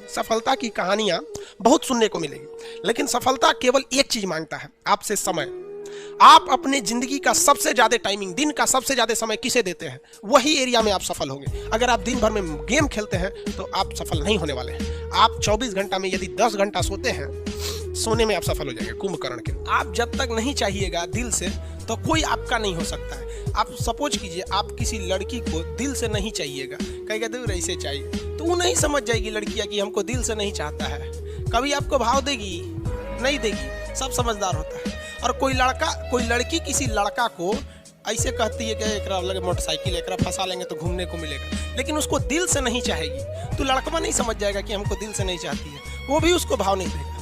सफलता की कहानियां बहुत सुनने को मिलेगी, लेकिन सफलता केवल एक चीज मांगता है, आपसे समय। आप अपने जिंदगी का सबसे ज्यादा टाइमिंग, दिन का सबसे ज्यादा समय किसे देते हैं, वही एरिया में आप सफल होंगे। अगर आप दिन भर में गेम खेलते हैं तो आप सफल नहीं होने वाले हैं। आप 24 घंटा में यदि 10 घंटा सोते हैं, सोने में आप सफल हो जाएंगे कुंभकर्ण के। आप जब तक नहीं चाहिएगा दिल से, तो कोई आपका नहीं हो सकता है। आप सपोज कीजिए, आप किसी लड़की को दिल से नहीं चाहिएगा, कहेगा दूर ऐसे चाहिए, तो वो नहीं समझ जाएगी लड़कियां कि हमको दिल से नहीं चाहता है। कभी आपको भाव देगी? नहीं देगी। सब समझदार होता है। और कोई लड़की किसी लड़का को ऐसे कहती है कि एकरा लगे मोटरसाइकिल, एकरा फंसा लेंगे तो घूमने को मिलेगा, लेकिन उसको दिल से नहीं चाहेगी, तो लड़का नहीं समझ जाएगा कि हमको दिल से नहीं चाहती है, वो भी उसको भाव नहीं देगा।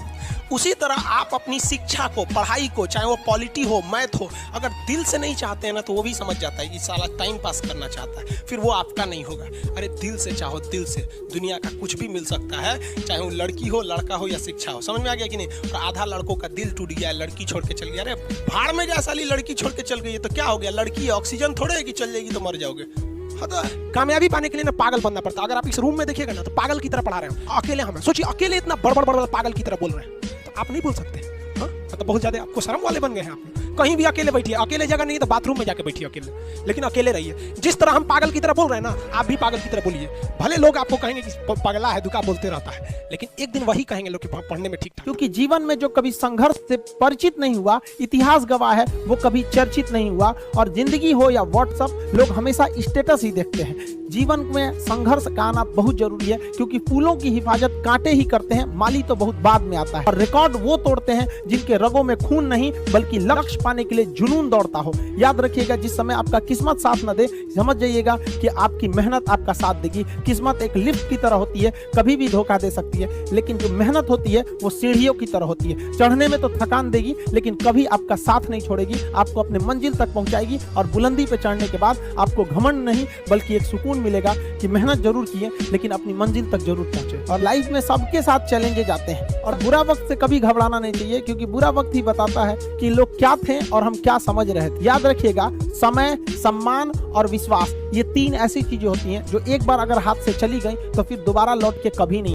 उसी तरह आप अपनी शिक्षा को, पढ़ाई को, चाहे वो पॉलिटी हो, मैथ हो, अगर दिल से नहीं चाहते हैं ना, तो वो भी समझ जाता है कि साला टाइम पास करना चाहता है, फिर वो आपका नहीं होगा। अरे दिल से चाहो, दिल से दुनिया का कुछ भी मिल सकता है, चाहे वो लड़की हो, लड़का हो या शिक्षा हो। समझ में आ गया कि नहीं? और आधा लड़कों का दिल टूट गया, लड़की छोड़ के चल गया। अरे भाड़ में जा साली, लड़की छोड़ के चल गई है तो क्या हो गया? लड़की ऑक्सीजन थोड़े है कि चल जाएगी तो मर जाओगे। तो कामयाबी पाने के लिए ना पागल बनना पड़ता है। अगर आप इस रूम में देखिएगा ना, तो पागल की तरह पढ़ा रहे हो, अकेले हम सोचिए, अकेले इतना बड़ पागल की तरह बोल रहे हैं, तो आप नहीं बोल सकते। हाँ, तो बहुत ज्यादा आपको शर्म वाले बन गए हैं। आप कहीं भी अकेले बैठिए, अकेले जगह नहीं तो बाथरूम में जाके बैठिए अकेले, लेकिन अकेले रहिए। जिस तरह हम पागल की तरह बोल रहे हैं ना, आप भी पागल की तरह बोलिए। भले लोग आपको कहेंगे कि पगला है, दुका बोलते रहता है, लेकिन एक दिन वही कहेंगे लोग कि पढ़ने में ठीक। क्योंकि जीवन में जो कभी संघर्ष से परिचित नहीं हुआ, इतिहास गवाह है, वो कभी चर्चित नहीं हुआ। और जिंदगी हो या व्हाट्सएप, लोग हमेशा स्टेटस ही देखते हैं। जीवन में संघर्ष का आना बहुत जरूरी है, क्योंकि फूलों की हिफाजत कांटे ही करते हैं, माली तो बहुत बाद में आता है। और रिकॉर्ड वो तोड़ते हैं जिनके रगों में खून नहीं, बल्कि लक्ष्य पाने के लिए जुनून दौड़ता हो। याद रखिएगा, जिस समय आपका किस्मत साथ न दे, समझ जाइएगा कि आपकी मेहनत आपका साथ देगी। किस्मत एक लिफ्ट की तरह होती है, कभी भी धोखा दे सकती है, लेकिन जो मेहनत होती है वो सीढ़ियों की तरह होती है। चढ़ने में तो थकान देगी, लेकिन कभी आपका साथ नहीं छोड़ेगी, आपको अपने मंजिल तक पहुंचाएगी। और बुलंदी पे चढ़ने के बाद आपको घमंड नहीं, बल्कि एक सुकून मिलेगा कि मेहनत जरूर किए, लेकिन अपनी मंजिल तक जरूर पहुंचे। और लाइफ में सबके साथ चैलेंजेस आते हैं, और बुरा वक्त से कभी घबराना नहीं चाहिए, क्योंकि बुरा वक्त ही बताता है कि लोग क्या थे और हम क्या समझ रहे थे। याद रखिएगा, समय, सम्मान और विश्वास, ये 3 ऐसी चीजें होती हैं जो एक बार अगर हाथ से चली गई तो फिर दोबारा लौट के कभी नहीं